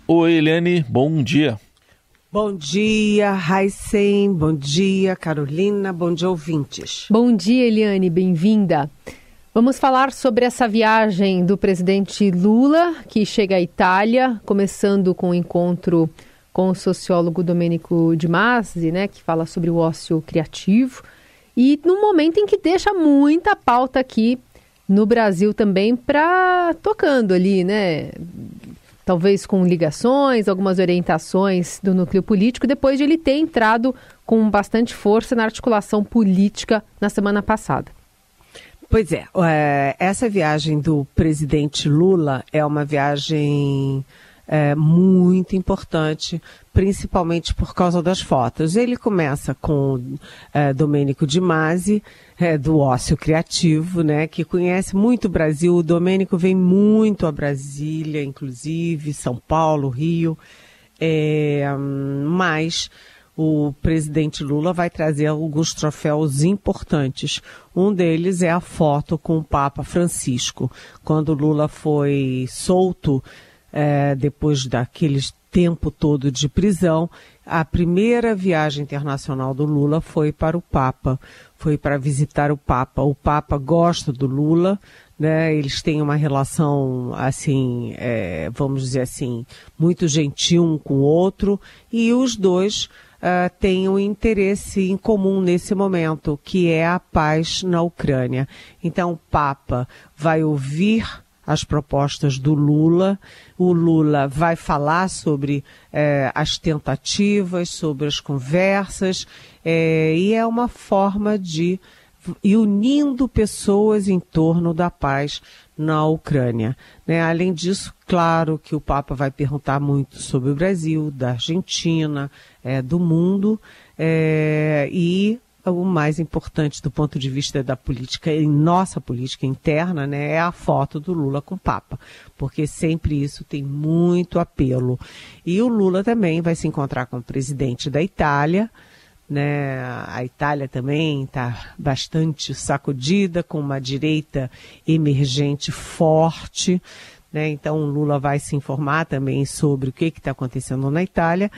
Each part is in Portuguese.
Oi, Eliane, bom dia. Bom dia, Raicen, bom dia, Carolina, bom dia, ouvintes. Bom dia, Eliane, bem-vinda. Vamos falar sobre essa viagem do presidente Lula, que chega à Itália, começando com o encontro com o sociólogo Domenico De Masi, né, que fala sobre o ócio criativo, e num momento em que deixa muita pauta aqui no Brasil também tocando ali, né? Talvez com ligações, algumas orientações do núcleo político, depois de ele ter entrado com bastante força na articulação política na semana passada. Pois é, essa viagem do presidente Lula é uma viagem muito importante, principalmente por causa das fotos. Ele começa com Domenico De Masi, do ócio criativo, né, que conhece muito o Brasil. O Domenico vem muito a Brasília, inclusive, São Paulo, Rio, mas o presidente Lula vai trazer alguns troféus importantes. Um deles é a foto com o Papa Francisco. Quando Lula foi solto, depois daquele tempo todo de prisão, a primeira viagem internacional do Lula foi para o Papa, foi para visitar o Papa. O Papa gosta do Lula, né? Eles têm uma relação, assim, vamos dizer assim, muito gentil um com o outro, e os dois têm um interesse em comum nesse momento, que é a paz na Ucrânia. Então o Papa vai ouvir as propostas do Lula, o Lula vai falar sobre as tentativas, sobre as conversas, e é uma forma de ir unindo pessoas em torno da paz na Ucrânia, né? Além disso, claro que o Papa vai perguntar muito sobre o Brasil, da Argentina, do mundo, e o mais importante do ponto de vista da política, em nossa política interna, né, é a foto do Lula com o Papa, porque sempre isso tem muito apelo. E o Lula também vai se encontrar com o presidente da Itália, né? A Itália também está bastante sacudida, com uma direita emergente forte, né? Então o Lula vai se informar também sobre o que está acontecendo na Itália.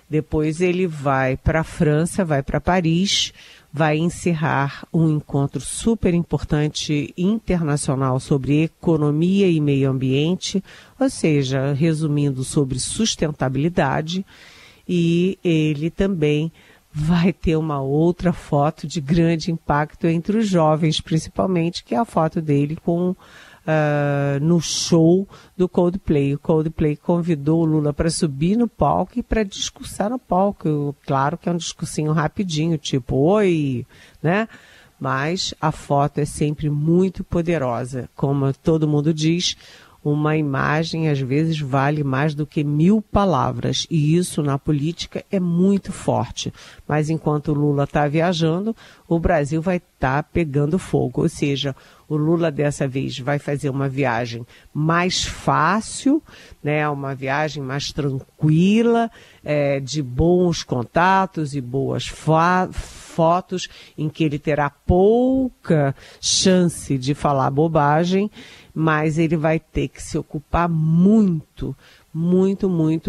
Depois ele vai para a França, vai para Paris, vai encerrar um encontro super importante internacional sobre economia e meio ambiente, ou seja, resumindo, sobre sustentabilidade, e ele também vai ter uma outra foto de grande impacto entre os jovens, principalmente, que é a foto dele no show do Coldplay. O Coldplay convidou o Lula para subir no palco e para discursar no palco. Claro que é um discursinho rapidinho, tipo, oi, né? Mas a foto é sempre muito poderosa. Como todo mundo diz, uma imagem às vezes vale mais do que 1000 palavras, e isso na política é muito forte. Mas enquanto o Lula está viajando, o Brasil vai estar pegando fogo, ou seja, o Lula dessa vez vai fazer uma viagem mais fácil, né, uma viagem mais tranquila, de bons contatos e boas fotos, em que ele terá pouca chance de falar bobagem, mas ele vai ter que se ocupar muito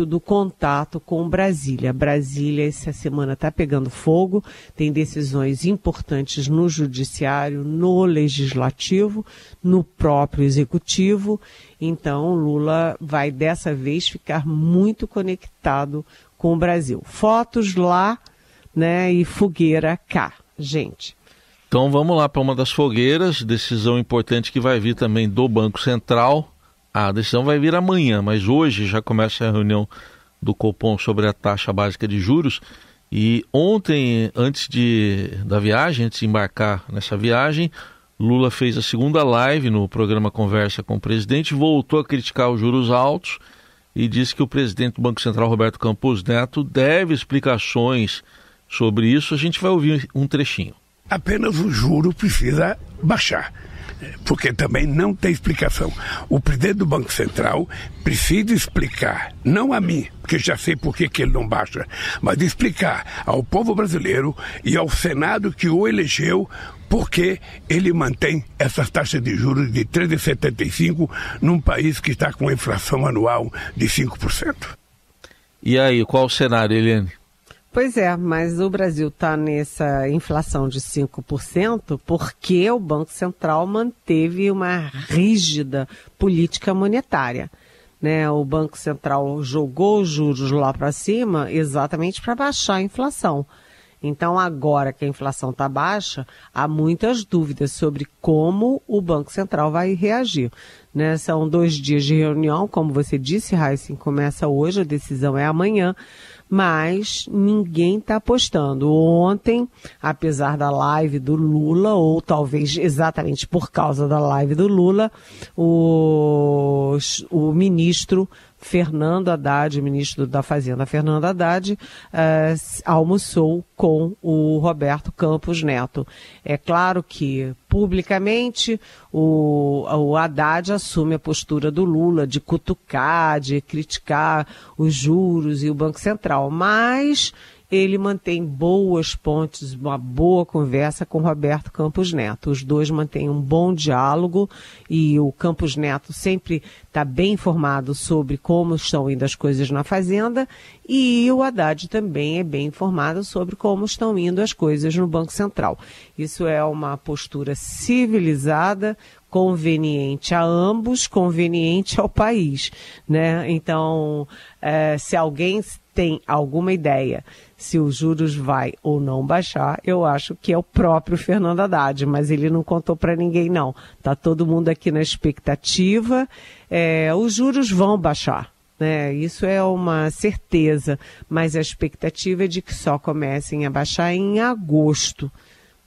do contato com Brasília. Brasília essa semana está pegando fogo, tem decisões importantes no judiciário, no legislativo, no próprio executivo. Então Lula vai dessa vez ficar muito conectado com o Brasil. Fotos lá, né, e fogueira cá, gente. Então vamos lá para uma das fogueiras, decisão importante que vai vir também do Banco Central. A decisão vai vir amanhã, mas hoje já começa a reunião do Copom sobre a taxa básica de juros. E ontem, antes de embarcar nessa viagem, Lula fez a segunda live no programa Conversa com o Presidente, voltou a criticar os juros altos e disse que o presidente do Banco Central, Roberto Campos Neto, deve explicações sobre isso. A gente vai ouvir um trechinho. Apenas o juro precisa baixar, porque também não tem explicação. O presidente do Banco Central precisa explicar, não a mim, porque já sei por que ele não baixa, mas explicar ao povo brasileiro e ao Senado que o elegeu por que ele mantém essas taxas de juros de 13,75 num país que está com inflação anual de 5%. E aí, qual o cenário, Eliane? Pois é, mas o Brasil está nessa inflação de 5% porque o Banco Central manteve uma rígida política monetária. Né? O Banco Central jogou os juros lá para cima exatamente para baixar a inflação. Então, agora que a inflação está baixa, há muitas dúvidas sobre como o Banco Central vai reagir. Né? São 2 dias de reunião, como você disse, Heisen, começa hoje, a decisão é amanhã, mas ninguém está apostando. Ontem, apesar da live do Lula, ou talvez exatamente por causa da live do Lula, o ministro Fernando Haddad, ministro da Fazenda Fernando Haddad, almoçou com o Roberto Campos Neto. É claro que, publicamente, o Haddad assume a postura do Lula de cutucar, de criticar os juros e o Banco Central, mas ele mantém boas pontes, uma boa conversa com o Roberto Campos Neto. Os dois mantêm um bom diálogo e o Campos Neto sempre está bem informado sobre como estão indo as coisas na Fazenda e o Haddad também é bem informado sobre como estão indo as coisas no Banco Central. Isso é uma postura civilizada, conveniente a ambos, conveniente ao país, né? Então, se alguém tem alguma ideia se os juros vai ou não baixar, eu acho que é o próprio Fernando Haddad, mas ele não contou para ninguém não. Tá todo mundo aqui na expectativa, os juros vão baixar. Isso é uma certeza, mas a expectativa é de que só comecem a baixar em agosto.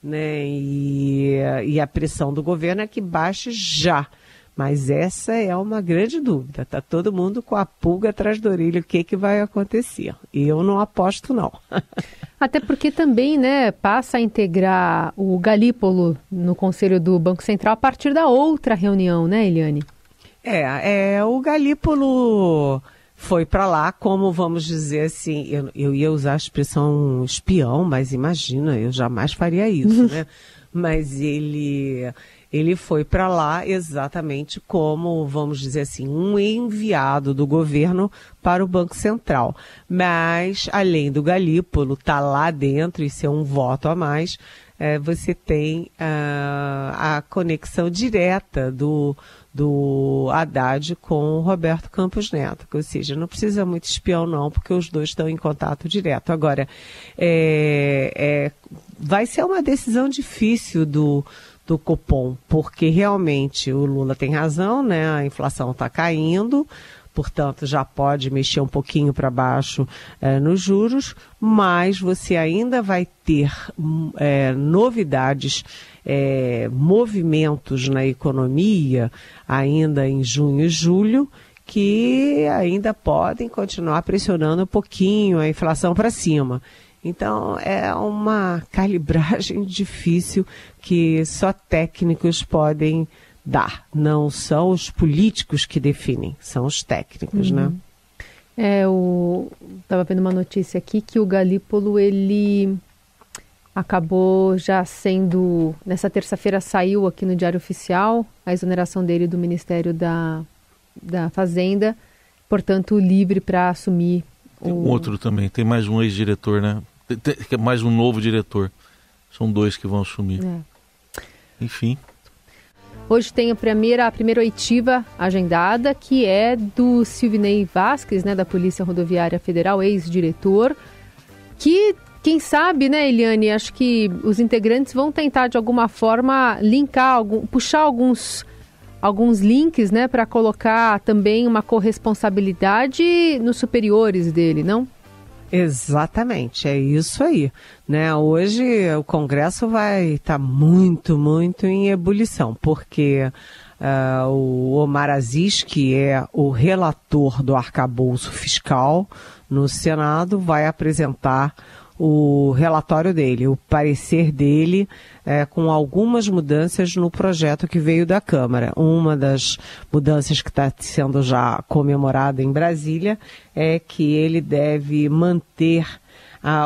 Né? E a pressão do governo é que baixe já. Mas essa é uma grande dúvida. Está todo mundo com a pulga atrás da orelha. O que vai acontecer? Eu não aposto, não. Até porque também, né, passa a integrar o Galípolo no Conselho do Banco Central a partir da outra reunião, né, Eliane? O Galípolo foi para lá, como vamos dizer assim, eu ia usar a expressão espião, mas imagina, eu jamais faria isso, né? Mas ele foi para lá exatamente como, vamos dizer assim, um enviado do governo para o Banco Central. Mas, além do Galípolo estar lá dentro e ser um voto a mais, você tem a conexão direta do Haddad com o Roberto Campos Neto, ou seja, não precisa muito espião não, porque os dois estão em contato direto. Agora, vai ser uma decisão difícil do Copom, porque realmente o Lula tem razão, né? A inflação está caindo, portanto já pode mexer um pouquinho para baixo nos juros, mas você ainda vai ter novidades, movimentos na economia ainda em junho e julho, que ainda podem continuar pressionando um pouquinho a inflação para cima. Então, é uma calibragem difícil que só técnicos podem dar. Não são os políticos que definem, são os técnicos, né? Estava vendo uma notícia aqui que o Galípolo, ele acabou já sendo... Nessa terça-feira saiu aqui no Diário Oficial a exoneração dele do Ministério da Fazenda, portanto, livre para assumir... Tem outro também, tem mais um ex-diretor, né? Tem mais um novo diretor. São 2 que vão assumir. Enfim. Hoje tem a primeira oitiva agendada, que é do Silvinei Vasquez, né, da Polícia Rodoviária Federal, ex-diretor, que, quem sabe, né, Eliane, acho que os integrantes vão tentar, de alguma forma, linkar, puxar alguns links, né, para colocar também uma corresponsabilidade nos superiores dele, não? Exatamente, é isso aí, né? Hoje o Congresso vai estar muito, muito em ebulição, porque o Omar Aziz, que é o relator do arcabouço fiscal no Senado, vai apresentar o relatório dele, o parecer dele, com algumas mudanças no projeto que veio da Câmara. Uma das mudanças que está sendo já comemorada em Brasília é que ele deve manter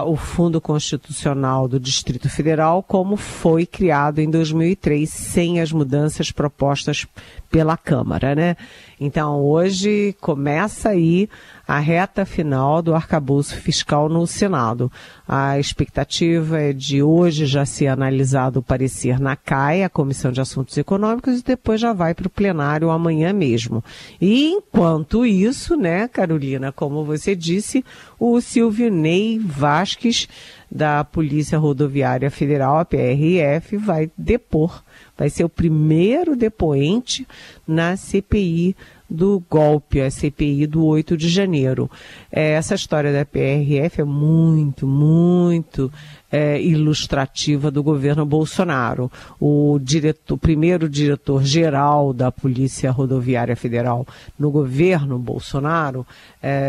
o Fundo Constitucional do Distrito Federal como foi criado em 2003, sem as mudanças propostas pela Câmara, né? Então, hoje começa aí a reta final do arcabouço fiscal no Senado. A expectativa é de hoje já ser analisado o parecer na CAE, a Comissão de Assuntos Econômicos, e depois já vai para o plenário amanhã mesmo. E enquanto isso, né, Carolina, como você disse, o Silvinei Vasquez, da Polícia Rodoviária Federal, a PRF, vai depor, vai ser o primeiro depoente na CPI do golpe, a CPI do 8 de janeiro. Essa história da PRF é muito ilustrativa do governo Bolsonaro. O primeiro diretor-geral da Polícia Rodoviária Federal no governo Bolsonaro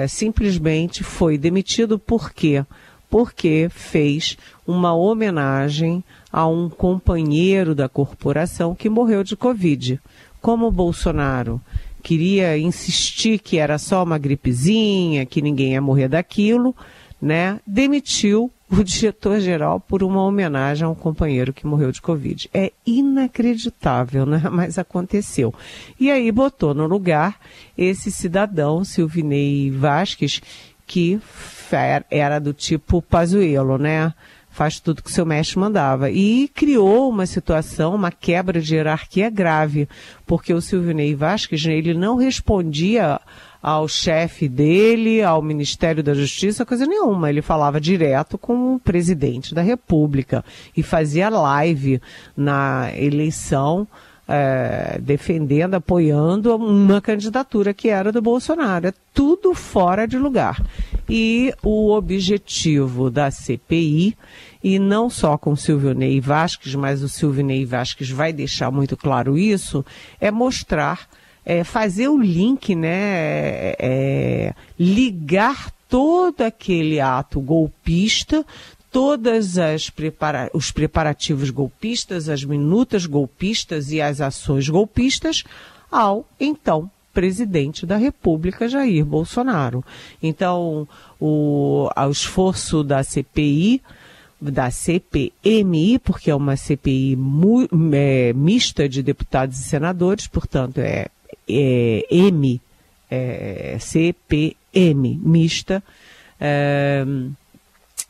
simplesmente foi demitido. Por quê? Porque fez uma homenagem a um companheiro da corporação que morreu de Covid. Como o Bolsonaro queria insistir que era só uma gripezinha, que ninguém ia morrer daquilo, né? Demitiu o diretor-geral por uma homenagem a um companheiro que morreu de Covid. É inacreditável, né? Mas aconteceu. E aí botou no lugar esse cidadão, Silvinei Vasquez, que era do tipo Pazuello, né? Faz tudo que o seu mestre mandava. E criou uma situação, uma quebra de hierarquia grave, porque o Silvinei Vasquez, ele não respondia ao chefe dele, ao Ministério da Justiça, coisa nenhuma. Ele falava direto com o presidente da República e fazia live na eleição, defendendo, apoiando uma candidatura que era do Bolsonaro. É tudo fora de lugar. E o objetivo da CPI, e não só com o Silvinei Vasquez, mas o Silvinei Vasquez vai deixar muito claro isso, é mostrar, fazer o link, né, ligar todo aquele ato golpista, todos os preparativos golpistas, as minutas golpistas e as ações golpistas ao, então, presidente da República, Jair Bolsonaro. Então, o esforço da CPI, da CPMI, porque é uma CPI mista de deputados e senadores, portanto, CPM mista,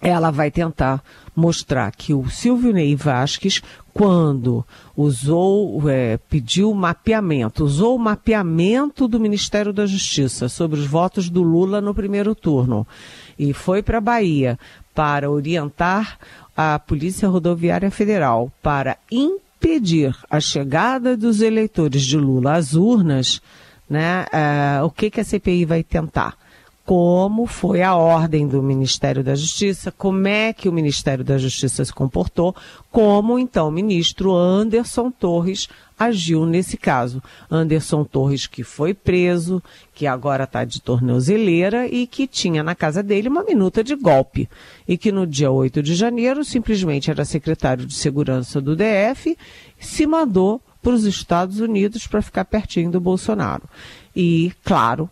ela vai tentar mostrar que o Silvinei Vasquez, quando pediu usou o mapeamento do Ministério da Justiça sobre os votos do Lula no primeiro turno e foi para a Bahia para orientar a Polícia Rodoviária Federal para impedir a chegada dos eleitores de Lula às urnas, né? O que a CPI vai tentar? Como foi a ordem do Ministério da Justiça, como é que o Ministério da Justiça se comportou, como então o ministro Anderson Torres agiu nesse caso. Anderson Torres, que foi preso, que agora está de tornozeleira e que tinha na casa dele uma minuta de golpe. E que no dia 8 de janeiro simplesmente era secretário de Segurança do DF, se mandou para os Estados Unidos para ficar pertinho do Bolsonaro. E, claro,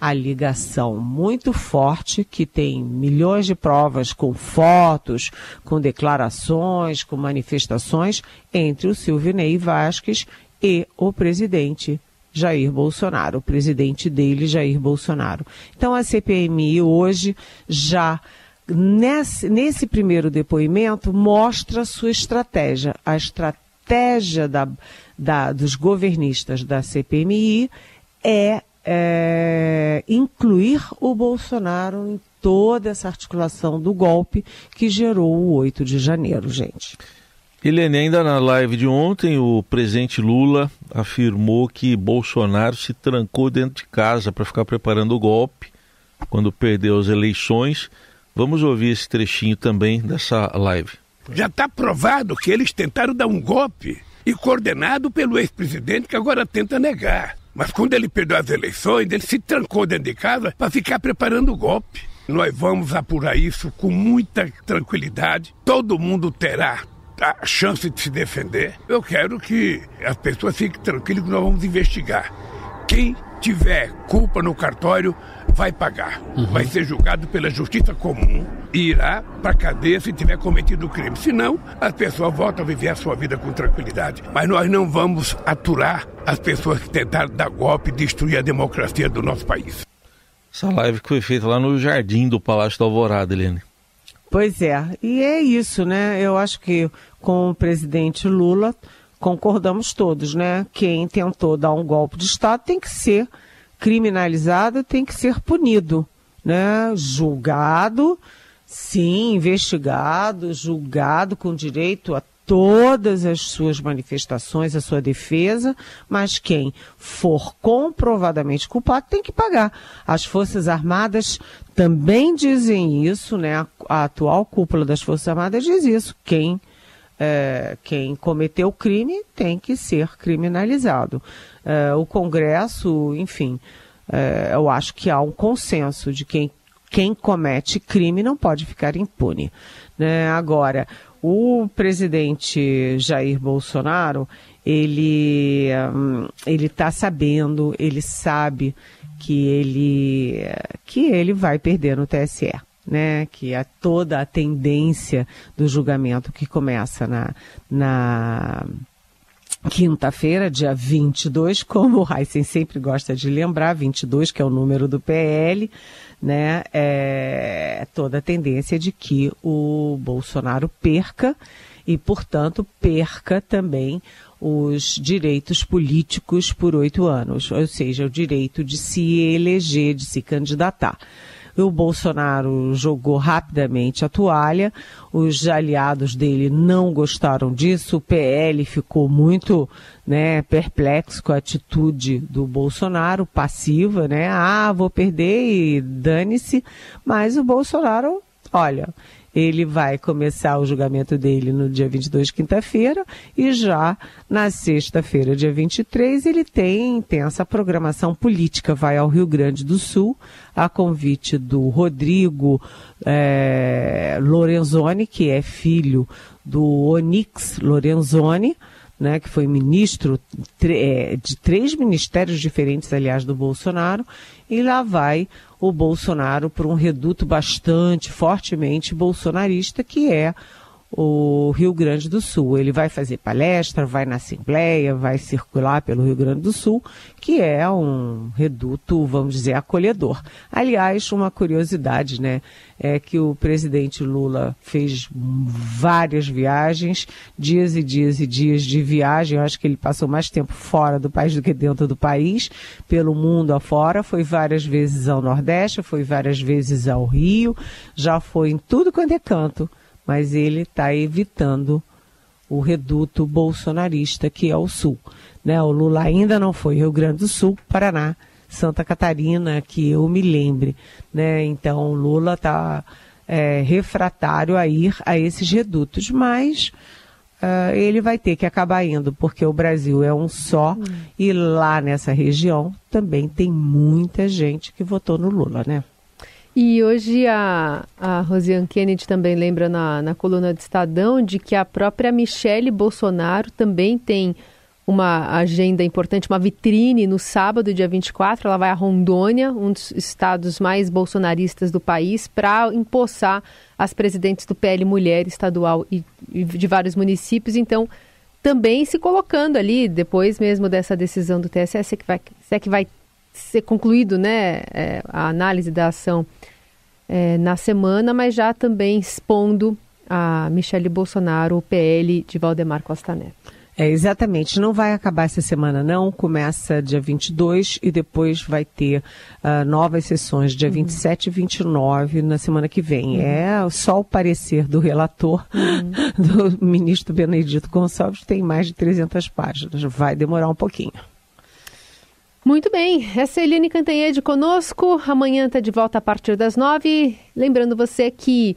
a ligação muito forte, que tem milhões de provas com fotos, com declarações, com manifestações, entre o Silvinei Vasquez e o presidente Jair Bolsonaro, o presidente dele, Jair Bolsonaro. Então a CPMI hoje já, nesse primeiro depoimento, mostra a sua estratégia. A estratégia dos governistas da CPMI é incluir o Bolsonaro em toda essa articulação do golpe que gerou o 8 de janeiro, gente. Helene, ainda na live de ontem, o presidente Lula afirmou que Bolsonaro se trancou dentro de casa para ficar preparando o golpe quando perdeu as eleições. Vamos ouvir esse trechinho também dessa live. Já está provado que eles tentaram dar um golpe e coordenado pelo ex-presidente, que agora tenta negar. Mas quando ele perdeu as eleições, ele se trancou dentro de casa para ficar preparando o golpe. Nós vamos apurar isso com muita tranquilidade. Todo mundo terá a chance de se defender. Eu quero que as pessoas fiquem tranquilas que nós vamos investigar. Quem tiver culpa no cartório vai pagar. Vai ser julgado pela justiça comum e irá para a cadeia se tiver cometido o crime. Senão, as pessoas voltam a viver a sua vida com tranquilidade. Mas nós não vamos aturar as pessoas que tentaram dar golpe e destruir a democracia do nosso país. Essa live que foi feita lá no jardim do Palácio da Alvorada, Eliane. Pois é, e é isso, né? Eu acho que com o presidente Lula concordamos todos, né? Quem tentou dar um golpe de Estado tem que ser criminalizado, tem que ser punido, né? Julgado, sim, investigado, julgado com direito a todas as suas manifestações, a sua defesa, mas quem for comprovadamente culpado tem que pagar. As Forças Armadas também dizem isso, né? A atual cúpula das Forças Armadas diz isso. Quem cometeu o crime tem que ser criminalizado. O Congresso, enfim, eu acho que há um consenso de quem comete crime não pode ficar impune, né? Agora, o presidente Jair Bolsonaro, ele está sabendo, ele sabe que ele vai perder no TSE, né? Que toda a tendência do julgamento que começa na quinta-feira, dia 22, como o Heisen sempre gosta de lembrar, 22, que é o número do PL, né? Toda a tendência de que o Bolsonaro perca e, portanto, perca também os direitos políticos por 8 anos, ou seja, o direito de se eleger, de se candidatar. O Bolsonaro jogou rapidamente a toalha, os aliados dele não gostaram disso, o PL ficou muito, né, perplexo com a atitude do Bolsonaro, passiva, né? Vou perder e dane-se, mas o Bolsonaro, olha, ele vai começar o julgamento dele no dia 22, quinta-feira, e já na sexta-feira, dia 23, ele tem intensa programação política. Vai ao Rio Grande do Sul, a convite do Rodrigo Lorenzoni, que é filho do Onyx Lorenzoni, né, que foi ministro de 3 ministérios diferentes, aliás, do Bolsonaro, e lá vai o Bolsonaro para um reduto bastante fortemente bolsonarista, que é o Rio Grande do Sul. Ele vai fazer palestra, vai na Assembleia, vai circular pelo Rio Grande do Sul, que é um reduto, vamos dizer, acolhedor. Aliás, uma curiosidade, né, é que o presidente Lula fez várias viagens, dias e dias e dias de viagem. Eu acho que ele passou mais tempo fora do país do que dentro do país, pelo mundo afora. Foi várias vezes ao Nordeste, foi várias vezes ao Rio, já foi em tudo quanto é canto. Mas ele está evitando o reduto bolsonarista, que é o Sul, né? O Lula ainda não foi Rio Grande do Sul, Paraná, Santa Catarina, que eu me lembre, né? Então o Lula está refratário a ir a esses redutos, mas ele vai ter que acabar indo, porque o Brasil é um só, e lá nessa região também tem muita gente que votou no Lula, né? E hoje a Rosiane Kennedy também lembra na coluna do Estadão de que a própria Michele Bolsonaro também tem uma agenda importante, uma vitrine no sábado, dia 24. Ela vai a Rondônia, um dos estados mais bolsonaristas do país, para empossar as presidentes do PL Mulher estadual e de vários municípios. Então, também se colocando ali, depois mesmo dessa decisão do TSE, se é que vai ser concluído, né, a análise da ação na semana, mas já também expondo a Michele Bolsonaro, o PL de Valdemar Costa Neto. Exatamente, não vai acabar essa semana não, começa dia 22 e depois vai ter novas sessões, dia 27 e 29 na semana que vem. É só o parecer do relator, do ministro Benedito Gonçalves, tem mais de 300 páginas, vai demorar um pouquinho. Muito bem, essa é Eliane Cantanhede conosco, amanhã está de volta a partir das 9. Lembrando você que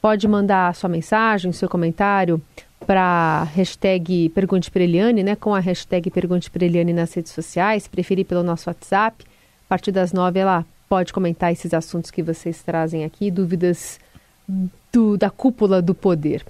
pode mandar sua mensagem, seu comentário para a hashtag Pergunte para Eliane, né, com a hashtag Pergunte para Eliane nas redes sociais, preferir pelo nosso WhatsApp. A partir das 9 ela pode comentar esses assuntos que vocês trazem aqui, dúvidas da cúpula do poder.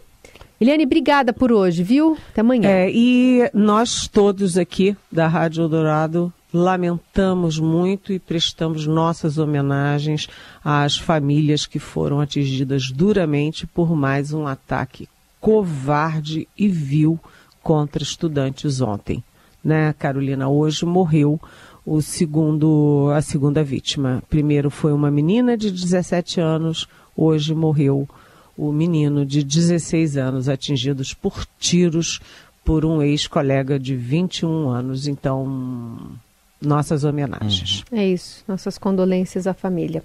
Eliane, obrigada por hoje, viu? Até amanhã. E nós todos aqui da Rádio Eldorado lamentamos muito e prestamos nossas homenagens às famílias que foram atingidas duramente por mais um ataque covarde e vil contra estudantes ontem. Né, Carolina? Hoje morreu a segunda vítima. Primeiro foi uma menina de 17 anos, hoje morreu o menino de 16 anos, atingidos por tiros por um ex-colega de 21 anos. Então, nossas homenagens. É isso, nossas condolências à família.